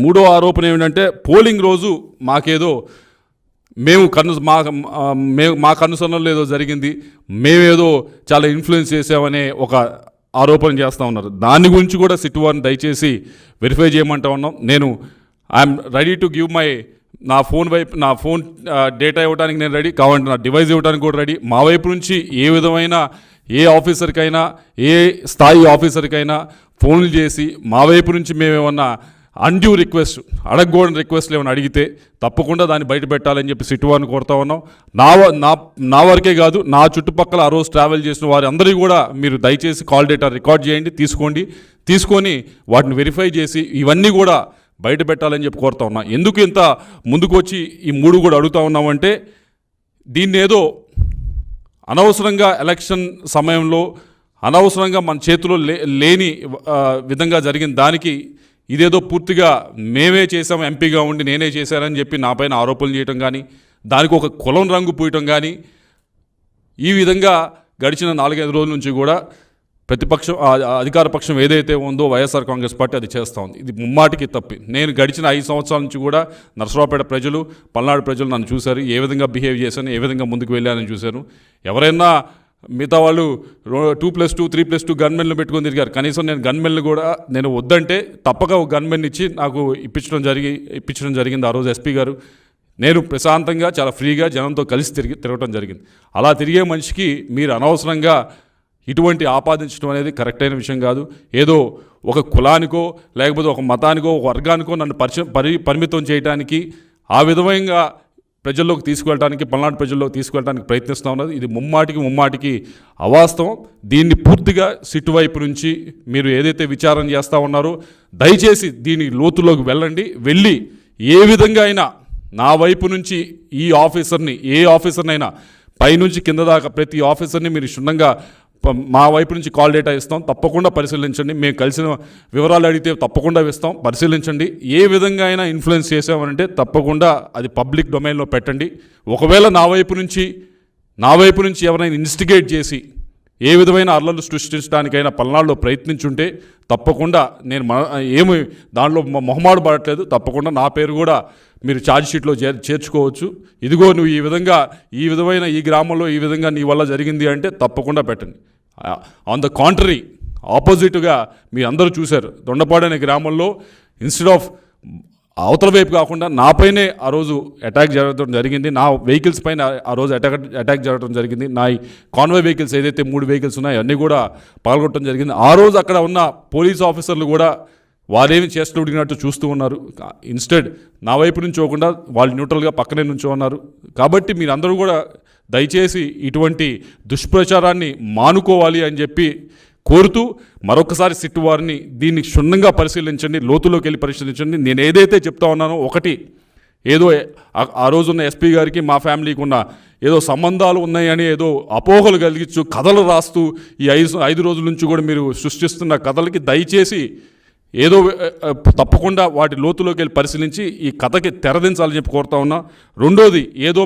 మూడో ఆరోపణ ఏమిటంటే పోలింగ్ రోజు మాకేదో మేము మా కనుసరణలో ఏదో జరిగింది, మేమేదో చాలా ఇన్ఫ్లుయెన్స్ చేసామనే ఒక ఆరోపణ చేస్తూ ఉన్నారు. దాని గురించి కూడా సిట్ వారిని దయచేసి వెరిఫై చేయమంటా ఉన్నాం. నేను ఐఎమ్ రెడీ టు గివ్ నా ఫోన్ డేటా ఇవ్వడానికి నేను రెడీ, కావాలంటే నా డివైస్ ఇవ్వడానికి కూడా రెడీ. మా వైపు నుంచి ఏ విధమైన ఏ ఆఫీసర్కైనా ఏ స్థాయి ఆఫీసర్కైనా ఫోన్లు చేసి మా వైపు నుంచి మేమేమన్నా అన్డ్యూ రిక్వెస్ట్ అడగకూడని రిక్వెస్ట్లు ఏమైనా అడిగితే తప్పకుండా దాన్ని బయట పెట్టాలని చెప్పి సిట్ వారిని కోరుతా ఉన్నాం. నా వరకే కాదు, నా చుట్టుపక్కల ఆ రోజు ట్రావెల్ చేసిన వారి అందరికీ కూడా మీరు దయచేసి కాల్ డేటా రికార్డ్ చేయండి, తీసుకొని వాటిని వెరిఫై చేసి ఇవన్నీ కూడా బయట పెట్టాలని చెప్పి కోరుతా ఉన్నా. ఎందుకు ఇంత ముందుకు వచ్చి ఈ మూడు కూడా అడుగుతూ ఉన్నామంటే, దీన్ని ఏదో అనవసరంగా ఎలక్షన్ సమయంలో అనవసరంగా మన చేతిలో లేని విధంగా జరిగిన దానికి ఇదేదో పూర్తిగా మేమే చేసాం, ఎంపీగా ఉండి నేనే చేశానని చెప్పి నా పైన ఆరోపణలు చేయటం కానీ, దానికి ఒక కులం రంగు పూయటం కానీ, ఈ విధంగా గడిచిన 4-5 రోజుల నుంచి కూడా ప్రతిపక్షం అధికార పక్షం ఏదైతే ఉందో వైఎస్ఆర్ కాంగ్రెస్ పార్టీ అది చేస్తూ ఉంది. ఇది ముమ్మాటికి తప్పి. నేను గడిచిన 5 సంవత్సరాల నుంచి కూడా నరసరావుపేట ప్రజలు, పల్నాడు ప్రజలు నన్ను చూశారు, ఏ విధంగా బిహేవ్ చేశాను, ఏ విధంగా ముందుకు వెళ్ళానని చూశాను. ఎవరైనా మిగతా వాళ్ళు 2+2 3+2 గన్మెన్లు పెట్టుకొని తిరిగారు. కనీసం నేను గన్మెన్లు కూడా నేను వద్దంటే తప్పక ఒక గన్మెన్ ఇచ్చి నాకు ఇప్పించడం జరిగింది ఆ రోజు ఎస్పీ గారు. నేను ప్రశాంతంగా చాలా ఫ్రీగా జనంతో కలిసి తిరగటం జరిగింది. అలా తిరిగే మనిషికి మీరు అనవసరంగా ఇటువంటి ఆపాదించడం అనేది కరెక్ట్ అయిన విషయం కాదు. ఏదో ఒక కులానికో లేకపోతే ఒక మతానికో ఒక వర్గానికో నన్ను పరిమితం చేయడానికి, ఆ విధంగా ప్రజల్లోకి తీసుకువెళ్ళడానికి, పల్నాడు ప్రజల్లోకి తీసుకువెళ్ళడానికి ప్రయత్నిస్తూ ఉన్నది. ఇది ముమ్మాటికి అవాస్తవం. దీన్ని పూర్తిగా సిట్ వైపు నుంచి మీరు ఏదైతే విచారణ చేస్తూ ఉన్నారో దయచేసి దీని లోతులోకి వెళ్ళి ఏ విధంగా అయినా నా వైపు నుంచి ఏ ఆఫీసర్నైనా పైనుంచి కింద దాకా ప్రతి ఆఫీసర్ని మీరు క్షుణ్ణంగా మా వైపు నుంచి కాల్ డేటా ఇస్తాం, తప్పకుండా పరిశీలించండి. మేము కలిసిన వివరాలు అడిగితే తప్పకుండా ఇస్తాం, పరిశీలించండి. ఏ విధంగా అయినా ఇన్ఫ్లుయెన్స్ చేసామనంటే తప్పకుండా అది పబ్లిక్ డొమైన్లో పెట్టండి. ఒకవేళ నా వైపు నుంచి ఎవరైనా ఇన్వెస్టిగేట్ చేసి ఏ విధమైన అల్లర్లు సృష్టించడానికైనా పల్నాడులో ప్రయత్నించుంటే తప్పకుండా నేను ఏమి దానిలో మొహమాటు పడట్లేదు, తప్పకుండా నా పేరు కూడా మీరు ఛార్జ్ షీట్లో చేర్చుకోవచ్చు. ఇదిగో నువ్వు ఈ విధమైన ఈ గ్రామంలో ఈ విధంగా నీ వల్ల జరిగింది అంటే తప్పకుండా పెట్టండి. ఆన్ ద కాంట్రరీ ఆపోజిట్గా మీ అందరూ చూశారు, దొండపాడు అనే గ్రామంలో ఇన్స్టెడ్ ఆఫ్ అవతల వైపు కాకుండా నాపైనే ఆ రోజు అటాక్ జరగడం జరిగింది. నా వెహికల్స్ పైన ఆ రోజు అటాక్ జరగడం జరిగింది. నా కాన్వాయ్ వెహికల్స్ ఏదైతే 3 వెహికల్స్ ఉన్నాయో అన్నీ కూడా పాల్గొనడం జరిగింది. ఆ రోజు అక్కడ ఉన్న పోలీస్ ఆఫీసర్లు కూడా వాళ్ళేమి చేస్తూ ఉడిగినట్టు చూస్తూ ఉన్నారు. ఇన్స్టెడ్ నా వైపు నుంచి పోకుండా వాళ్ళు న్యూట్రల్గా పక్కనే నుంచో ఉన్నారు. కాబట్టి మీరందరూ కూడా దయచేసి ఇటువంటి దుష్ప్రచారాన్ని మానుకోవాలి అని చెప్పి కోరుతూ మరొకసారి సిట్ వారిని దీన్ని క్షుణ్ణంగా పరిశీలించండి, లోతులోకి వెళ్ళి పరిశీలించండి. నేను ఏదైతే చెప్తా ఉన్నానో, ఒకటి ఏదో ఆ రోజున్న ఎస్పీ గారికి మా ఫ్యామిలీకి ఉన్న ఏదో సంబంధాలు ఉన్నాయని ఏదో అపోహలు కలిగించు కథలు రాస్తూ ఈ 5 రోజుల నుంచి కూడా మీరు సృష్టిస్తున్న కథలకి దయచేసి ఏదో తప్పకుండా వాటి లోతులోకి వెళ్ళి పరిశీలించి ఈ కథకి తెరదించాలని చెప్పి కోరుతా ఉన్నా. రెండోది,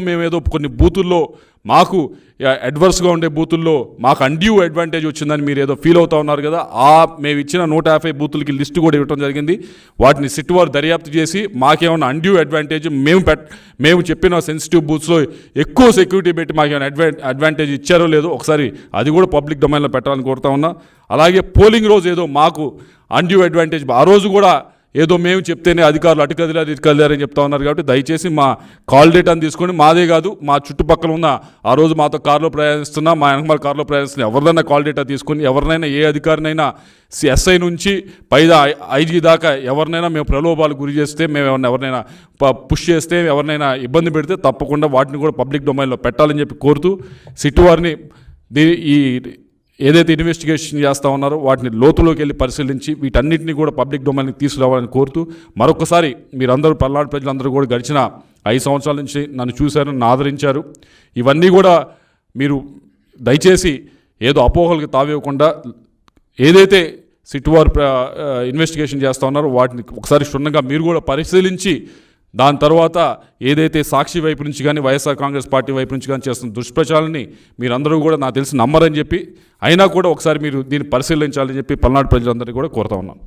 మేమేదో కొన్ని బూతుల్లో మాకు అడ్వర్స్గా ఉండే బూతుల్లో మాకు అన్డ్యూ అడ్వాంటేజ్ వచ్చిందని మీరు ఏదో ఫీల్ అవుతూ ఉన్నారు కదా. మేము ఇచ్చిన 150 బూతులకి లిస్టు కూడా ఇవ్వడం జరిగింది. వాటిని సిట్ వారు దర్యాప్తు చేసి మాకేమైనా అన్డ్యూ అడ్వాంటేజ్ మేము చెప్పిన సెన్సిటివ్ బూత్స్లో ఎక్కువ సెక్యూరిటీ పెట్టి మాకేమైనా అడ్వాంటేజ్ ఇచ్చారో లేదో ఒకసారి అది కూడా పబ్లిక్ డొమైన్లో పెట్టాలని కోరుతా ఉన్నా. అలాగే పోలింగ్ రోజు ఏదో మాకు అన్డ్యూ అడ్వాంటేజ్, ఆ రోజు కూడా ఏదో మేము చెప్తేనే అధికారులు అటు కదిలారని చెప్తా ఉన్నారు. కాబట్టి దయచేసి మా కాల్ డేటాను తీసుకొని మాదే కాదు మా చుట్టుపక్కల ఉన్న ఆ రోజు మాతో కారులో ప్రయాణిస్తున్నా, మా వెనకమాల కారులో ప్రయాణిస్తున్నా ఎవరిదైనా కాల్ డేటా తీసుకొని ఎవరినైనా ఏ అధికారినైనా ఎస్ఐ నుంచి పైదా ఐజీ దాకా ఎవరినైనా మేము ప్రలోభాలు గురి చేస్తే, మేము ఎవరినైనా పుష్ చేస్తే, ఎవరినైనా ఇబ్బంది పెడితే తప్పకుండా వాటిని కూడా పబ్లిక్ డొమైన్లో పెట్టాలని చెప్పి కోరుతూ సిట్ వారిని ఈ ఏదైతే ఇన్వెస్టిగేషన్ చేస్తూ ఉన్నారో వాటిని లోతులోకి వెళ్ళి పరిశీలించి వీటన్నిటిని కూడా పబ్లిక్ డొమైన్కి తీసుకురావాలని కోరుతూ మరొకసారి మీరందరూ పల్నాడు ప్రజలందరూ కూడా గడిచిన 5 సంవత్సరాల నుంచి నన్ను చూశారు, నన్ను ఆదరించారు. ఇవన్నీ కూడా మీరు దయచేసి ఏదో అపోహలకు తావివ్వకుండా ఏదైతే సిట్ వారు ఇన్వెస్టిగేషన్ చేస్తూ ఉన్నారో వాటిని ఒకసారి క్షుణ్ణంగా మీరు కూడా పరిశీలించి దాని తర్వాత ఏదైతే సాక్షి వైపు నుంచి కానీ వైఎస్ఆర్ కాంగ్రెస్ పార్టీ వైపు నుంచి కానీ చేస్తున్న దుష్ప్రచారాన్ని మీరందరూ కూడా నాకు తెలిసి నమ్మరని చెప్పి అయినా కూడా ఒకసారి మీరు దీన్ని పరిశీలించాలని చెప్పి పల్నాడు ప్రజలందరినీ కూడా కోరుతా ఉన్నాను.